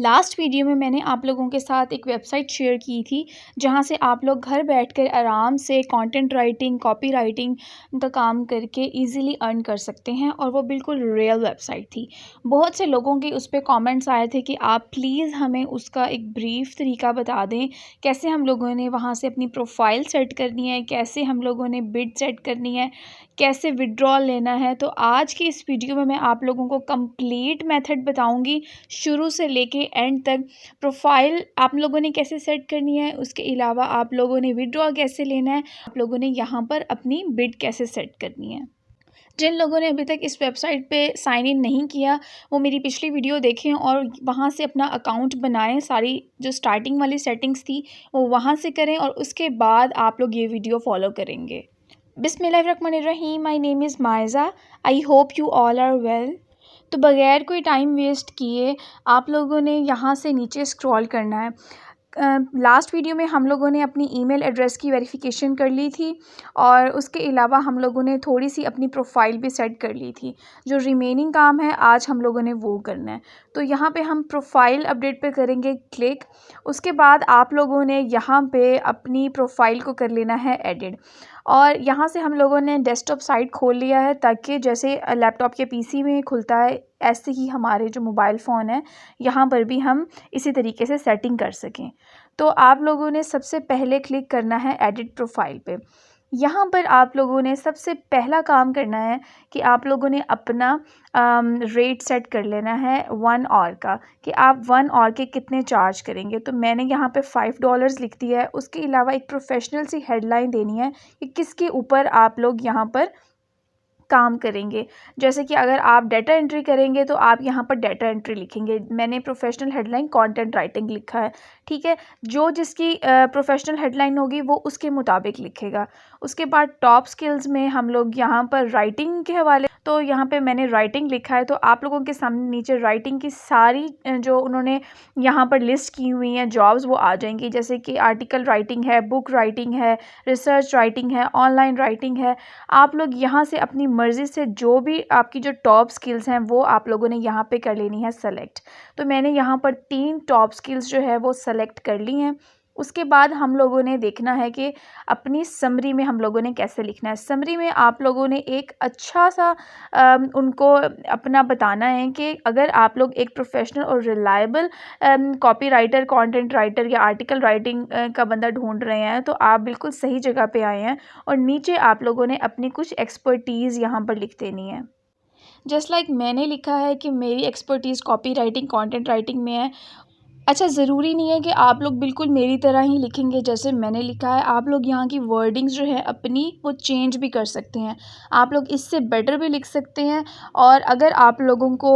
Last video में मैंने आप लोगों के साथ एक वेबसाइट शेयर की थी जहां से आप लोग घर बैठकर आराम से कंटेंट राइटिंग, कॉपी राइटिंग का काम करके इजीली अर्न कर सकते हैं और वो बिल्कुल रियल वेबसाइट थी। बहुत से लोगों के उस पर कमेंट्स आए थे कि आप प्लीज़ हमें उसका एक ब्रीफ तरीका बता दें, कैसे हम लोगों ने वहां से अपनी प्रोफाइल सेट करनी है, कैसे हम लोगों ने बिड सेट करनी है, कैसे विड्रॉल लेना है। तो आज की इस वीडियो में मैं आप लोगों को कंप्लीट मेथड बताऊंगी, शुरू से लेके एंड तक। प्रोफाइल आप लोगों ने कैसे सेट करनी है, उसके अलावा आप लोगों ने विड्रॉ कैसे लेना है, आप लोगों ने यहाँ पर अपनी बिड कैसे सेट करनी है। जिन लोगों ने अभी तक इस वेबसाइट पे साइन इन नहीं किया, वो मेरी पिछली वीडियो देखें और वहाँ से अपना अकाउंट बनाएं। सारी जो स्टार्टिंग वाली सेटिंग्स थी वो वहाँ से करें और उसके बाद आप लोग ये वीडियो फॉलो करेंगे। बिस्मिल्लाहिर्रहमानिर्रहीम, my name is Maiza. I hope you all are well. तो बगैर कोई टाइम वेस्ट किए आप लोगों ने यहाँ से नीचे स्क्रॉल करना है। लास्ट वीडियो में हम लोगों ने अपनी ईमेल एड्रेस की वेरिफिकेशन कर ली थी और उसके अलावा हम लोगों ने थोड़ी सी अपनी प्रोफाइल भी सेट कर ली थी। जो रिमेनिंग काम है आज हम लोगों ने वो करना है। तो यहाँ पे हम प्रोफाइल अपडेट पे करेंगे क्लिक। उसके बाद आप लोगों ने यहाँ पे अपनी प्रोफाइल को कर लेना है एडिट और यहाँ से हम लोगों ने डेस्कटॉप साइट खोल लिया है ताकि जैसे लैपटॉप के पीसी में खुलता है ऐसे ही हमारे जो मोबाइल फ़ोन है यहाँ पर भी हम इसी तरीके से सेटिंग कर सकें। तो आप लोगों ने सबसे पहले क्लिक करना है एडिट प्रोफाइल पे। यहाँ पर आप लोगों ने सबसे पहला काम करना है कि आप लोगों ने अपना रेट सेट कर लेना है 1 आवर का, कि आप 1 आवर के कितने चार्ज करेंगे। तो मैंने यहाँ पे $5 लिख दिया है। उसके अलावा एक प्रोफेशनल सी हेडलाइन देनी है कि किसके ऊपर आप लोग यहाँ पर काम करेंगे। जैसे कि अगर आप डाटा एंट्री करेंगे तो आप यहाँ पर डाटा एंट्री लिखेंगे। मैंने प्रोफेशनल हेडलाइन कंटेंट राइटिंग लिखा है, ठीक है। जो जिसकी प्रोफेशनल हेडलाइन होगी वो उसके मुताबिक लिखेगा। उसके बाद टॉप स्किल्स में हम लोग यहाँ पर राइटिंग के हवाले, तो यहाँ पे मैंने राइटिंग लिखा है। तो आप लोगों के सामने नीचे राइटिंग की सारी जो उन्होंने यहाँ पर लिस्ट की हुई हैं जॉब्स वो आ जाएंगी। जैसे कि आर्टिकल राइटिंग है, बुक राइटिंग है, रिसर्च राइटिंग है, ऑनलाइन राइटिंग है। आप लोग यहाँ से अपनी मर्ज़ी से जो भी आपकी जो टॉप स्किल्स हैं वो आप लोगों ने यहाँ पे कर लेनी है सेलेक्ट। तो मैंने यहाँ पर 3 टॉप स्किल्स जो है वो सेलेक्ट कर ली हैं। उसके बाद हम लोगों ने देखना है कि अपनी समरी में हम लोगों ने कैसे लिखना है। समरी में आप लोगों ने एक अच्छा सा उनको अपना बताना है कि अगर आप लोग एक प्रोफेशनल और reliable copy writer, content writer या आर्टिकल राइटिंग का बंदा ढूंढ रहे हैं तो आप बिल्कुल सही जगह पे आए हैं। और नीचे आप लोगों ने अपनी कुछ एक्सपर्टीज़ यहाँ पर लिख देनी है। जस्ट लाइक मैंने लिखा है कि मेरी expertise copy writing, content writing में है। अच्छा, ज़रूरी नहीं है कि आप लोग बिल्कुल मेरी तरह ही लिखेंगे जैसे मैंने लिखा है। आप लोग यहाँ की वर्डिंग्स जो है अपनी वो चेंज भी कर सकते हैं। आप लोग इससे बेटर भी लिख सकते हैं। और अगर आप लोगों को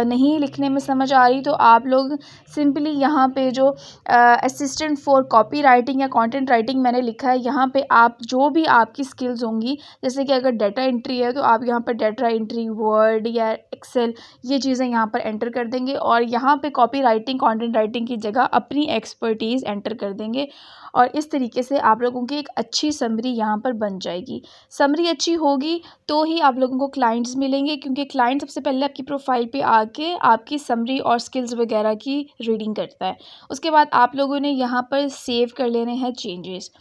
नहीं लिखने में समझ आ रही तो आप लोग सिंपली यहाँ पे जो असिस्टेंट फॉर कॉपी राइटिंग या कंटेंट राइटिंग मैंने लिखा है, यहाँ पे आप जो भी आपकी स्किल्स होंगी, जैसे कि अगर डाटा एंट्री है तो आप यहाँ पर डाटा एंट्री, वर्ड या एक्सेल ये चीज़ें यहाँ पर एंटर कर देंगे। और यहाँ पे कॉपी राइटिंग, कंटेंट राइटिंग की जगह अपनी एक्सपर्टीज़ एंटर कर देंगे। और इस तरीके से आप लोगों की एक अच्छी समरी यहाँ पर बन जाएगी। समरी अच्छी होगी तो ही आप लोगों को क्लाइंट्स मिलेंगे, क्योंकि क्लाइंट सबसे पहले आपकी प्रोफाइल पे आके आपकी समरी और स्किल्स वगैरह की रीडिंग करता है। उसके बाद आप लोगों ने यहाँ पर सेव कर लेने हैं चेंजेस।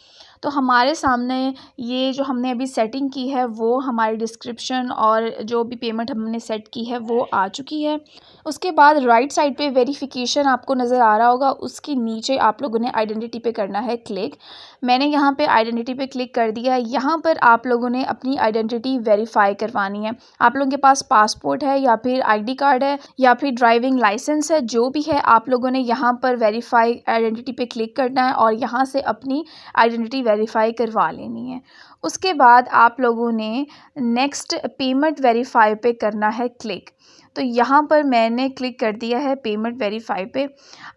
तो हमारे सामने ये जो हमने अभी सेटिंग की है वो हमारी डिस्क्रिप्शन और जो भी पेमेंट हमने सेट की है वो आ चुकी है। उसके बाद राइट साइड पे वेरिफिकेशन आपको नज़र आ रहा होगा, उसके नीचे आप लोगों ने आइडेंटिटी पे करना है क्लिक। मैंने यहाँ पे आइडेंटिटी पे क्लिक कर दिया है। यहाँ पर आप लोगों ने अपनी आइडेंटिटी वेरीफाई करवानी है। आप लोगों के पास पासपोर्ट है या फिर आईडी कार्ड है या फिर ड्राइविंग लाइसेंस है, जो भी है आप लोगों ने यहाँ पर वेरीफाई आइडेंटिटी पे क्लिक करना है और यहाँ से अपनी आइडेंटिटी वेरीफाई करवा लेनी है। उसके बाद आप लोगों ने नेक्स्ट पेमेंट वेरीफाई पे करना है क्लिक। तो यहाँ पर मैंने क्लिक कर दिया है पेमेंट वेरीफाई पे।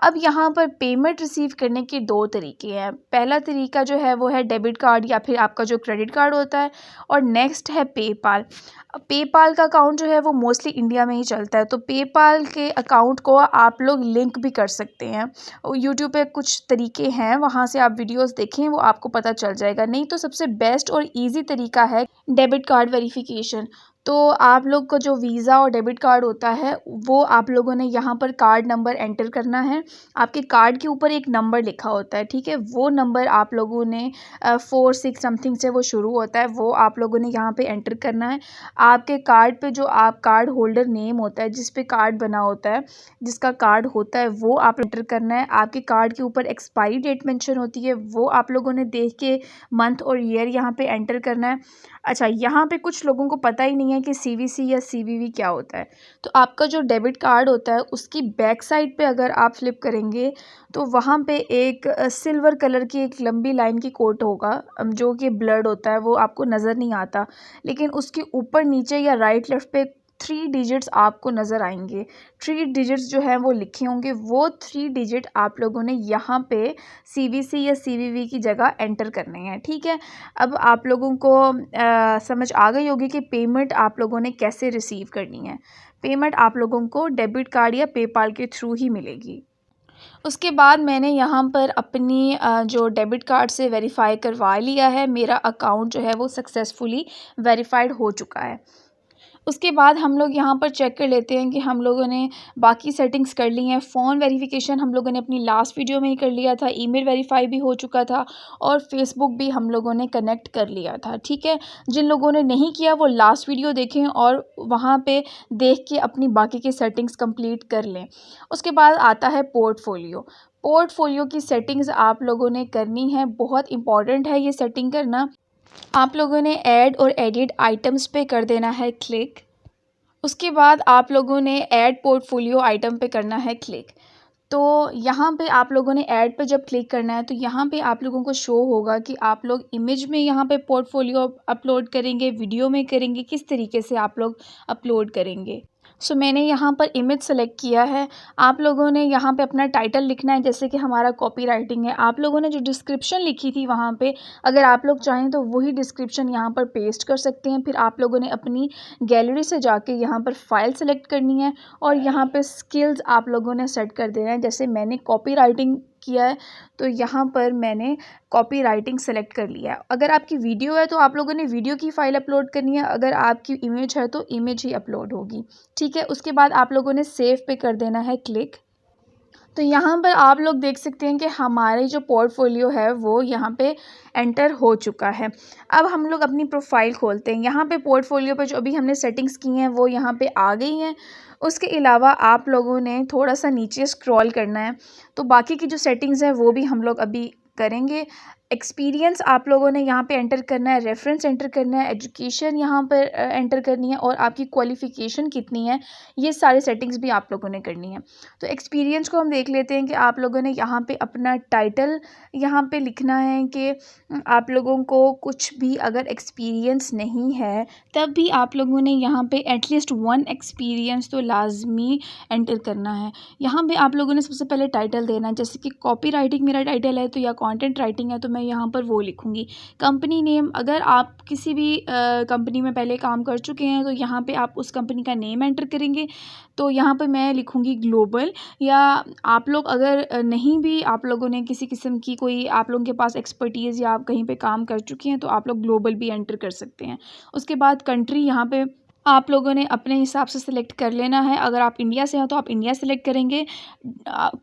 अब यहाँ पर पेमेंट रिसीव करने के 2 तरीके हैं। पहला तरीका जो है वो है डेबिट कार्ड या फिर आपका जो क्रेडिट कार्ड होता है, और नेक्स्ट है पेपाल। पेपाल का अकाउंट जो है वो मोस्टली इंडिया में ही चलता है। तो पेपाल के अकाउंट को आप लोग लिंक भी कर सकते हैं। यूट्यूब पे कुछ तरीके हैं, वहाँ से आप वीडियोस देखें, वो आपको पता चल जाएगा। नहीं तो सबसे बेस्ट और इजी तरीका है डेबिट कार्ड वेरिफिकेशन। तो आप लोग का जो वीज़ा और डेबिट कार्ड होता है वो आप लोगों ने यहाँ पर कार्ड नंबर एंटर करना है। आपके कार्ड के ऊपर एक नंबर लिखा होता है, ठीक है? वो नंबर आप लोगों ने 4-6 समथिंग से वो शुरू होता है, वो आप लोगों ने यहाँ पे एंटर करना है। आपके कार्ड पे जो आप कार्ड होल्डर नेम होता है, जिस पे कार्ड बना होता है, जिसका कार्ड होता है, वो आप एंटर करना है। आपके कार्ड के ऊपर एक्सपायरी डेट मेंशन होती है, वो आप लोगों ने देख के मंथ और ईयर यहाँ पे एंटर करना है। अच्छा, यहाँ पे कुछ लोगों को पता ही नहीं है कि सीवीसी या सीवीवी क्या होता है। तो आपका जो डेबिट कार्ड होता है उसकी बैक साइड पे अगर आप फ्लिप करेंगे तो वहाँ पे एक सिल्वर कलर की एक लंबी लाइन की कोट होगा, जो कि ब्लर्ड होता है, वो आपको नज़र नहीं आता, लेकिन उसके ऊपर नीचे या राइट लेफ्ट पे 3 डिजिट्स आपको नज़र आएंगे। 3 डिजिट्स जो है वो लिखे होंगे, वो 3 डिजिट आप लोगों ने यहाँ पे सीवीसी या सीवीवी की जगह एंटर करने हैं, ठीक है? अब आप लोगों को समझ आ गई होगी कि पेमेंट आप लोगों ने कैसे रिसीव करनी है। पेमेंट आप लोगों को डेबिट कार्ड या पेपाल के थ्रू ही मिलेगी। उसके बाद मैंने यहाँ पर अपनी जो डेबिट कार्ड से वेरीफ़ाई करवा लिया है, मेरा अकाउंट जो है वो सक्सेसफुली वेरीफ़ाइड हो चुका है। उसके बाद हम लोग यहाँ पर चेक कर लेते हैं कि हम लोगों ने बाकी सेटिंग्स कर ली हैं। फ़ोन वेरिफ़िकेशन हम लोगों ने अपनी लास्ट वीडियो में ही कर लिया था, ईमेल वेरीफ़ाई भी हो चुका था और फ़ेसबुक भी हम लोगों ने कनेक्ट कर लिया था, ठीक है? जिन लोगों ने नहीं किया वो लास्ट वीडियो देखें और वहाँ पे देख के अपनी बाकी की सेटिंग्स कंप्लीट कर लें। उसके बाद आता है पोर्टफ़ोलियो। पोर्टफ़ोलियो की सेटिंग्स आप लोगों ने करनी है, बहुत इम्पॉर्टेंट है ये सेटिंग करना। आप लोगों ने ऐड और एडिट आइटम्स पे कर देना है क्लिक। उसके बाद आप लोगों ने ऐड पोर्टफोलियो आइटम पे करना है क्लिक। तो यहाँ पे आप लोगों ने ऐड पे जब क्लिक करना है तो यहाँ पे आप लोगों को शो होगा कि आप लोग इमेज में यहाँ पे पोर्टफोलियो अपलोड करेंगे, वीडियो में करेंगे, किस तरीके से आप लोग अपलोड करेंगे। सो मैंने यहाँ पर इमेज सेलेक्ट किया है। आप लोगों ने यहाँ पे अपना टाइटल लिखना है, जैसे कि हमारा कॉपी राइटिंग है। आप लोगों ने जो डिस्क्रिप्शन लिखी थी वहाँ पे अगर आप लोग चाहें तो वही डिस्क्रिप्शन यहाँ पर पेस्ट कर सकते हैं। फिर आप लोगों ने अपनी गैलरी से जाके यहाँ पर फाइल सेलेक्ट करनी है और यहाँ पे स्किल्स आप लोगों ने सेट कर देना है। जैसे मैंने कॉपी राइटिंग किया है तो यहाँ पर मैंने कॉपी राइटिंग सेलेक्ट कर लिया है। अगर आपकी वीडियो है तो आप लोगों ने वीडियो की फ़ाइल अपलोड करनी है, अगर आपकी इमेज है तो इमेज ही अपलोड होगी, ठीक है? उसके बाद आप लोगों ने सेव पे कर देना है क्लिक। तो यहाँ पर आप लोग देख सकते हैं कि हमारी जो पोर्टफोलियो है वो यहाँ पे एंटर हो चुका है। अब हम लोग अपनी प्रोफाइल खोलते हैं। यहाँ पे पोर्टफोलियो पे जो अभी हमने सेटिंग्स की हैं वो यहाँ पे आ गई हैं। उसके अलावा आप लोगों ने थोड़ा सा नीचे स्क्रॉल करना है, तो बाकी की जो सेटिंग्स हैं वो भी हम लोग अभी करेंगे। एक्सपीरियंस आप लोगों ने यहाँ पे एंटर करना है, रेफरेंस एंटर करना है, एजुकेशन यहाँ पर एंटर करनी है और आपकी क्वालिफ़िकेशन कितनी है, ये सारी सेटिंग्स भी आप लोगों ने करनी है। तो एक्सपीरियंस को हम देख लेते हैं कि आप लोगों ने यहाँ पे अपना टाइटल यहाँ पे लिखना है कि आप लोगों को कुछ भी अगर एक्सपीरियंस नहीं है तब भी आप लोगों ने यहाँ पे एटलीस्ट 1 एक्सपीरियंस तो लाजमी एंटर करना है। यहाँ पे आप लोगों ने सबसे पहले टाइटल देना है, जैसे कि कॉपी राइटिंग मेरा टाइटल है तो या कंटेंट राइटिंग है तो मैं यहाँ पर वो लिखूँगी। कंपनी नेम, अगर आप किसी भी कंपनी में पहले काम कर चुके हैं तो यहाँ पे आप उस कंपनी का नेम एंटर करेंगे। तो यहाँ पे मैं लिखूँगी ग्लोबल, या आप लोग अगर नहीं भी आप लोगों ने किसी किस्म की कोई आप लोगों के पास एक्सपर्टीज़ या आप कहीं पे काम कर चुके हैं तो आप लोग ग्लोबल भी एंटर कर सकते हैं। उसके बाद कंट्री यहाँ पे आप लोगों ने अपने हिसाब से सिलेक्ट कर लेना है। अगर आप इंडिया से हैं तो आप इंडिया सेलेक्ट करेंगे।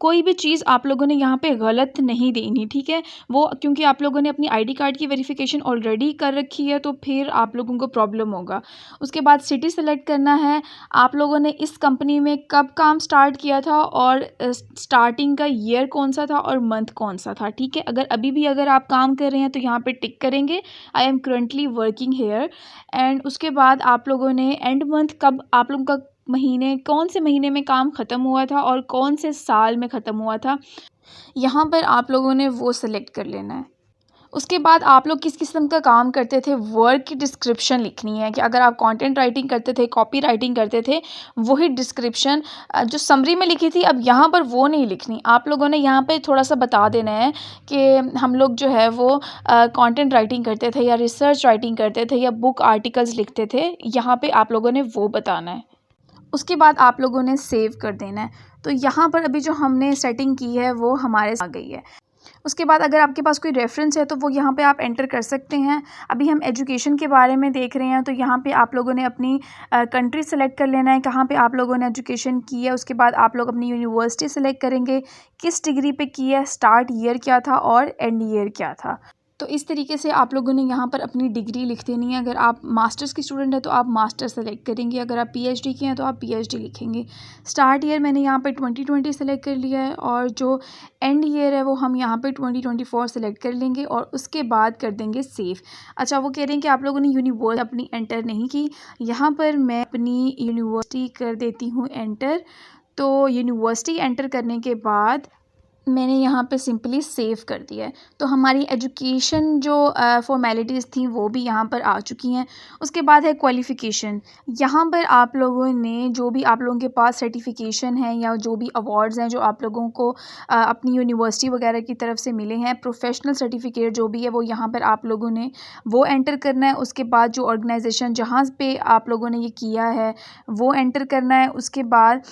कोई भी चीज़ आप लोगों ने यहाँ पे गलत नहीं देनी, ठीक है? वो क्योंकि आप लोगों ने अपनी आईडी कार्ड की वेरिफिकेशन ऑलरेडी कर रखी है तो फिर आप लोगों को प्रॉब्लम होगा। उसके बाद सिटी सेलेक्ट करना है। आप लोगों ने इस कंपनी में कब काम स्टार्ट किया था और स्टार्टिंग का ईयर कौन सा था और मंथ कौन सा था, ठीक है? अगर अभी भी अगर आप काम कर रहे हैं तो यहाँ पे टिक करेंगे, I am currently working here. And उसके बाद आप लोगों ने एंड मंथ कब आप लोगों का महीने कौन से महीने में काम ख़त्म हुआ था और कौन से साल में ख़त्म हुआ था, यहाँ पर आप लोगों ने वो सेलेक्ट कर लेना है। उसके बाद आप लोग किस किस्म का काम करते थे, वर्क की डिस्क्रिप्शन लिखनी है कि अगर आप कंटेंट राइटिंग करते थे, कॉपी राइटिंग करते थे, वही डिस्क्रिप्शन जो समरी में लिखी थी अब यहाँ पर वो नहीं लिखनी। आप लोगों ने यहाँ पे थोड़ा सा बता देना है कि हम लोग जो है वो कंटेंट राइटिंग करते थे या रिसर्च राइटिंग करते थे या बुक आर्टिकल्स लिखते थे, यहाँ पर आप लोगों ने वो बताना है। उसके बाद आप लोगों ने सेव कर देना है। तो यहाँ पर अभी जो हमने सेटिंग की है वो हमारे आ गई है। उसके बाद अगर आपके पास कोई रेफ़रेंस है तो वो यहाँ पे आप एंटर कर सकते हैं। अभी हम एजुकेशन के बारे में देख रहे हैं, तो यहाँ पे आप लोगों ने अपनी कंट्री सेलेक्ट कर लेना है, कहाँ पे आप लोगों ने एजुकेशन की है। उसके बाद आप लोग अपनी यूनिवर्सिटी सेलेक्ट करेंगे, किस डिग्री पे की है, स्टार्ट ईयर क्या था और एंड ईयर क्या था। तो इस तरीके से आप लोगों ने यहाँ पर अपनी डिग्री लिख देनी है। अगर आप मास्टर्स की स्टूडेंट हैं तो आप मास्टर सेलेक्ट करेंगे, अगर आप पीएचडी की हैं तो आप पीएचडी लिखेंगे। स्टार्ट ईयर मैंने यहाँ पे 2020 सेलेक्ट कर लिया है, और जो एंड ईयर है वो हम यहाँ पे 2024 सेलेक्ट कर लेंगे और उसके बाद कर देंगे सेव। अच्छा, वो कह रहे हैं कि आप लोगों ने यूनिवर्सिटी अपनी एंटर नहीं की। यहाँ पर मैं अपनी यूनिवर्सिटी कर देती हूँ एंटर। तो यूनिवर्सिटी एंटर करने के बाद मैंने यहाँ पे सिंपली सेव कर दिया है। तो हमारी एजुकेशन जो फ़ॉर्मेलिटीज़ थी वो भी यहाँ पर आ चुकी हैं। उसके बाद है क्वालिफ़िकेशन। यहाँ पर आप लोगों ने जो भी आप लोगों के पास सर्टिफ़िकेशन है या जो भी अवार्ड्स हैं जो आप लोगों को अपनी यूनिवर्सिटी वगैरह की तरफ से मिले हैं, प्रोफ़ेशनल सर्टिफ़िकेट जो भी है वो यहाँ पर आप लोगों ने वो एंटर करना है। उसके बाद जो ऑर्गेनाइजेशन जहाँ पे आप लोगों ने ये किया है वो एंटर करना है। उसके बाद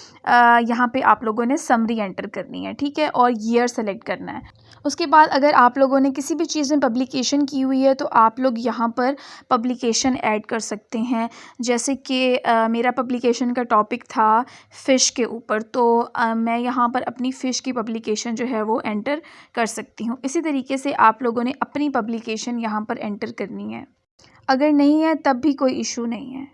यहाँ पे आप लोगों ने समरी एंटर करनी है, ठीक है, और ईयर सेलेक्ट करना है। उसके बाद अगर आप लोगों ने किसी भी चीज़ में पब्लिकेशन की हुई है तो आप लोग यहाँ पर पब्लिकेशन ऐड कर सकते हैं। जैसे कि मेरा पब्लिकेशन का टॉपिक था फ़िश के ऊपर, तो मैं यहाँ पर अपनी फ़िश की पब्लिकेशन जो है वो एंटर कर सकती हूँ। इसी तरीके से आप लोगों ने अपनी पब्लिकेशन यहाँ पर एंटर करनी है। अगर नहीं है तब भी कोई इशू नहीं है।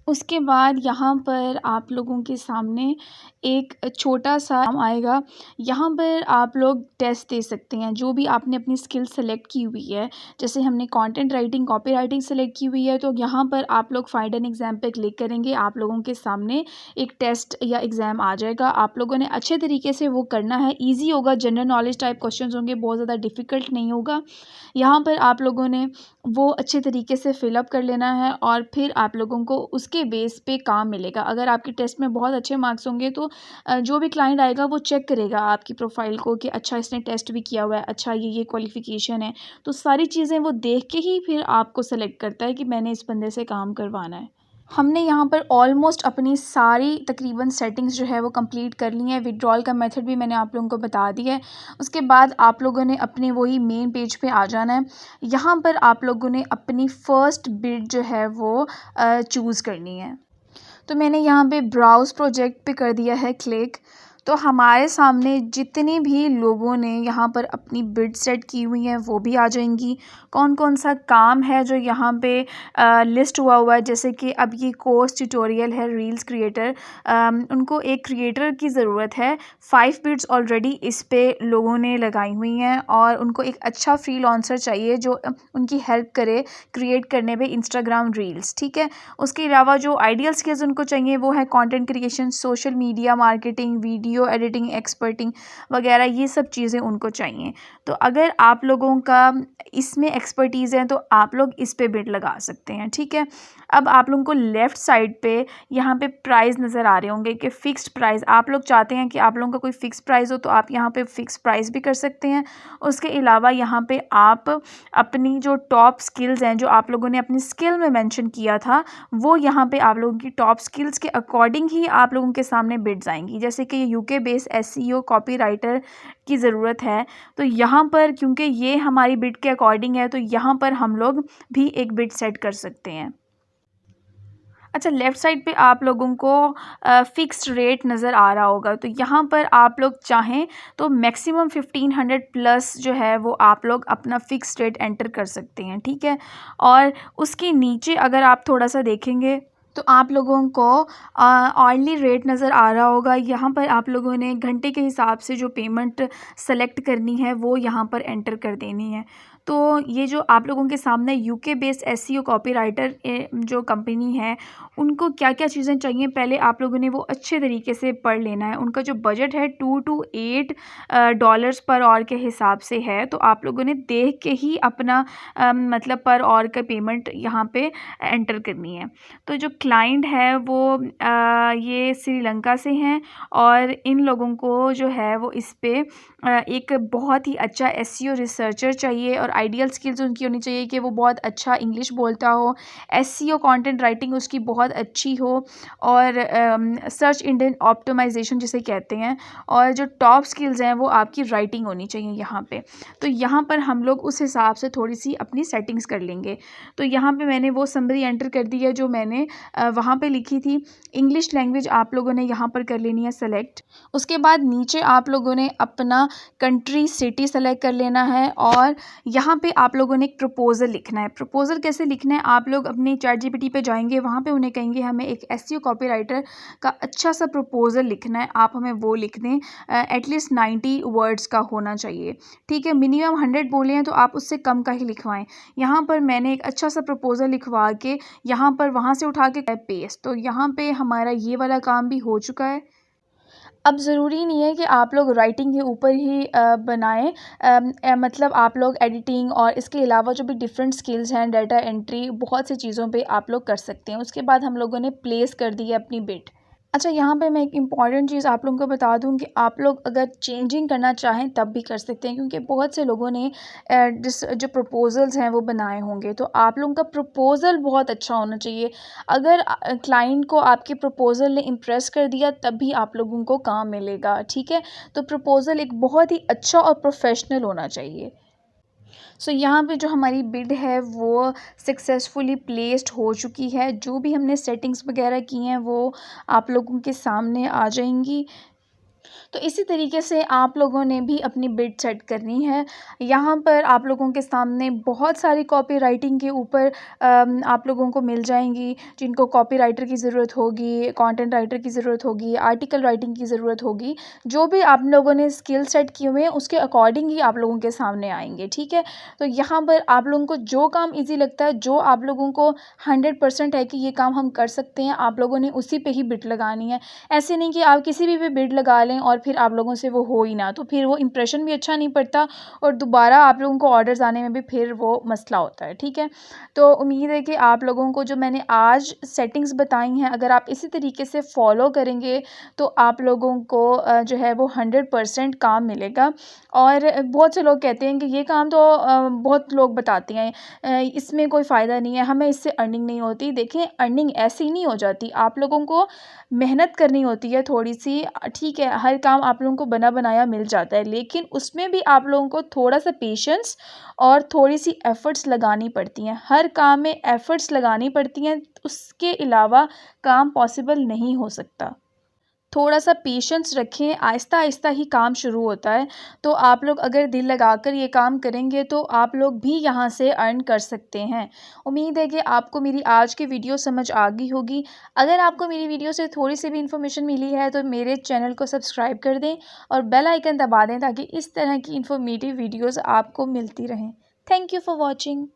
उसके बाद यहाँ पर आप लोगों के सामने एक छोटा-सा काम आएगा। यहाँ पर आप लोग टेस्ट दे सकते हैं, जो भी आपने अपनी स्किल सेलेक्ट की हुई है। जैसे हमने content writing, copy writing select की हुई है, तो यहाँ पर आप लोग फाइंड एन एग्ज़ाम पे क्लिक करेंगे। आप लोगों के सामने एक टेस्ट या एग्ज़ाम आ जाएगा। आप लोगों ने अच्छे तरीके से वो करना है। ईज़ी होगा, जनरल नॉलेज टाइप क्वेश्चंस होंगे, बहुत ज़्यादा डिफ़िकल्ट नहीं होगा। यहाँ पर आप लोगों ने वो अच्छे तरीके से फ़िल अप कर लेना है और फिर आप लोगों को उसके बेस पे काम मिलेगा। अगर आपके टेस्ट में बहुत अच्छे मार्क्स होंगे तो जो भी क्लाइंट आएगा वो चेक करेगा आपकी प्रोफ़ाइल को कि अच्छा इसने टेस्ट भी किया हुआ है, अच्छा ये क्वालिफ़िकेशन है। तो सारी चीज़ें वो देख के ही फिर आपको सेलेक्ट करता है कि मैंने इस बंदे से काम करवाना है। हमने यहाँ पर ऑलमोस्ट अपनी सारी तकरीबन सेटिंग्स जो है वो कंप्लीट कर ली हैं। विथड्रॉल का मेथड भी मैंने आप लोगों को बता दिया है। उसके बाद आप लोगों ने अपने वही मेन पेज पे आ जाना है। यहाँ पर आप लोगों ने अपनी फ़र्स्ट बिड जो है वो चूज़ करनी है। तो मैंने यहाँ पे ब्राउज़ प्रोजेक्ट पे कर दिया है क्लिक। तो हमारे सामने जितने भी लोगों ने यहाँ पर अपनी बिड सेट की हुई हैं वो भी आ जाएंगी। कौन कौन सा काम है जो यहाँ पे लिस्ट हुआ है, जैसे कि अब ये कोर्स ट्यूटोरियल है रील्स क्रिएटर, उनको एक क्रिएटर की ज़रूरत है। 5 बिड्स ऑलरेडी इस पे लोगों ने लगाई हुई हैं और उनको एक अच्छा फ्रीलांसर चाहिए जो उनकी हेल्प करे क्रिएट करने पे इंस्टाग्राम रील्स, ठीक है। उसके अलावा जो आइडियल स्किल्स उनको चाहिए वो है content creation, social media marketing, video editing, exporting वगैरह, ये सब चीज़ें उनको चाहिए। तो अगर आप लोगों का इसमें एक्सपर्टीज़ है तो आप लोग इस पे बिड लगा सकते हैं, ठीक है। अब आप लोगों को लेफ़्ट साइड पे यहाँ पे प्राइस नज़र आ रहे होंगे कि फ़िक्स्ड प्राइस। आप लोग चाहते हैं कि आप लोगों का कोई फ़िक्स प्राइस हो तो आप यहाँ पे फ़िक्स प्राइस भी कर सकते हैं। उसके अलावा यहाँ पे आप अपनी जो टॉप स्किल्स हैं जो आप लोगों ने अपनी स्किल में मेंशन किया था वो यहाँ पे आप लोगों की टॉप स्किल्स के अकॉर्डिंग ही आप लोगों के सामने बिड्स आएंगी। जैसे कि UK based SEO copy writer की ज़रूरत है, तो यहाँ पर क्योंकि ये हमारी बिड के अकॉर्डिंग है तो यहाँ पर हम लोग भी एक बिड सेट कर सकते हैं। अच्छा, लेफ़्ट साइड पे आप लोगों को फ़िक्स्ड रेट नज़र आ रहा होगा, तो यहाँ पर आप लोग चाहें तो मैक्सिमम 1500 प्लस जो है वो आप लोग अपना फ़िक्स्ड रेट एंटर कर सकते हैं, ठीक है। और उसके नीचे अगर आप थोड़ा-सा देखेंगे तो आप लोगों को ऑनली रेट नज़र आ रहा होगा। यहाँ पर आप लोगों ने घंटे के हिसाब से जो पेमेंट सेलेक्ट करनी है वो यहाँ पर एंटर कर देनी है। तो ये जो आप लोगों के सामने यूके बेस्ड एसईओ कॉपीराइटर जो कंपनी है उनको क्या-क्या चीज़ें चाहिए पहले आप लोगों ने वो अच्छे तरीके से पढ़ लेना है। उनका जो बजट है 2 to 8 डॉलर्स पर आवर के हिसाब से है, तो आप लोगों ने देख के ही अपना मतलब पर आवर का पेमेंट यहाँ पे एंटर करनी है। तो जो क्लाइंट है वो ये श्रीलंका से हैं और इन लोगों को जो है वो इस पे एक बहुत ही अच्छा एसईओ रिसर्चर चाहिए और आइडियल स्किल्स उनकी होनी चाहिए कि वो बहुत अच्छा इंग्लिश बोलता हो, एसईओ कंटेंट राइटिंग उसकी बहुत अच्छी हो, और सर्च इंजन ऑप्टिमाइजेशन जिसे कहते हैं, और जो टॉप स्किल्स हैं वो आपकी राइटिंग होनी चाहिए यहाँ पे। तो यहाँ पर हम लोग उस हिसाब से थोड़ी सी अपनी सेटिंग्स कर लेंगे। तो यहाँ पे मैंने वो समरी एंटर कर दी है जो मैंने वहाँ पे लिखी थी। इंग्लिश लैंग्वेज आप लोगों ने यहाँ पर कर लेनी है सेलेक्ट। उसके बाद नीचे आप लोगों ने अपना कंट्री सिटी सेलेक्ट कर लेना है, और यहाँ पे आप लोगों ने एक प्रपोज़ल लिखना है। प्रपोज़ल कैसे लिखना है, आप लोग अपनी ChatGPT पे जाएंगे, वहाँ पे उन्हें कहेंगे हमें एक एसईओ कॉपीराइटर का अच्छा सा प्रपोज़ल लिखना है, आप हमें वो लिख दें। एटलीस्ट 90 वर्ड्स का होना चाहिए, ठीक है। मिनिमम 100 बोले हैं तो आप उससे कम का ही लिखवाएं। यहाँ पर मैंने एक अच्छा सा प्रपोज़ल लिखवा के यहाँ पर वहाँ से उठा के पेस्ट, तो यहाँ पे हमारा ये वाला काम भी हो चुका है। अब ज़रूरी नहीं है कि आप लोग राइटिंग के ऊपर ही बनाएं, मतलब आप लोग एडिटिंग और इसके अलावा जो भी डिफरेंट स्किल्स हैं, डाटा एंट्री, बहुत सी चीज़ों पे आप लोग कर सकते हैं। उसके बाद हम लोगों ने प्लेस कर दी है अपनी बिट। अच्छा, यहाँ पे मैं एक इम्पॉर्टेंट चीज़ आप लोगों को बता दूँ कि आप लोग अगर चेंजिंग करना चाहें तब भी कर सकते हैं, क्योंकि बहुत से लोगों ने जो प्रपोज़ल्स हैं वो बनाए होंगे, तो आप लोगों का प्रपोज़ल बहुत अच्छा होना चाहिए। अगर क्लाइंट को आपके प्रपोज़ल ने इम्प्रेस कर दिया तब भी आप लोगों को काम मिलेगा, ठीक है। तो प्रपोज़ल एक बहुत ही अच्छा और प्रोफेशनल होना चाहिए। सो यहाँ पे जो हमारी बिड है वो सक्सेसफुली प्लेस्ड हो चुकी है। जो भी हमने सेटिंग्स वगैरह की हैं वो आप लोगों के सामने आ जाएंगी। तो इसी तरीके से आप लोगों ने भी अपनी बिड सेट करनी है। यहाँ पर आप लोगों के सामने बहुत सारी कॉपी राइटिंग के ऊपर आप लोगों को मिल जाएंगी, जिनको कॉपी राइटर की ज़रूरत होगी, कंटेंट राइटर की ज़रूरत होगी, आर्टिकल राइटिंग की ज़रूरत होगी। जो भी आप लोगों ने स्किल सेट किए हुए हैं उसके अकॉर्डिंग ही आप लोगों के सामने आएंगे, ठीक है। तो यहाँ पर आप लोगों को जो काम ईजी लगता है, जो आप लोगों को 100% है कि ये काम हम कर सकते हैं, आप लोगों ने उसी पे ही बिड लगानी है। ऐसे नहीं कि आप किसी भी पे बिड लगा लें और फिर आप लोगों से वो हो ही ना, तो फिर वो इम्प्रेशन भी अच्छा नहीं पड़ता और दोबारा आप लोगों को ऑर्डर्स आने में भी फिर वो मसला होता है, ठीक है। तो उम्मीद है कि आप लोगों को जो मैंने आज सेटिंग्स बताई हैं, अगर आप इसी तरीके से फॉलो करेंगे तो आप लोगों को जो है वो 100% काम मिलेगा। और बहुत से लोग कहते हैं कि ये काम तो बहुत लोग बताते हैं, इसमें कोई फ़ायदा नहीं है, हमें इससे अर्निंग नहीं होती। देखें, अर्निंग ऐसे ही नहीं हो जाती, आप लोगों को मेहनत करनी होती है थोड़ी सी, ठीक है। हर काम आप लोगों को बना बनाया मिल जाता है, लेकिन उसमें भी आप लोगों को थोड़ा सा पेशेंस और थोड़ी सी एफ़र्ट्स लगानी पड़ती हैं। हर काम में एफ़र्ट्स लगानी पड़ती हैं, उसके अलावा काम पॉसिबल नहीं हो सकता। थोड़ा सा पेशेंस रखें, आहिस्ता आहिस्ता ही काम शुरू होता है। तो आप लोग अगर दिल लगाकर ये काम करेंगे तो आप लोग भी यहाँ से अर्न कर सकते हैं। उम्मीद है कि आपको मेरी आज की वीडियो समझ आ गई होगी। अगर आपको मेरी वीडियो से थोड़ी सी भी इन्फॉर्मेशन मिली है तो मेरे चैनल को सब्सक्राइब कर दें और बेल आइकन दबा दें, ताकि इस तरह की इन्फॉर्मेटिव वीडियोज़ आपको मिलती रहें। Thank you for watching.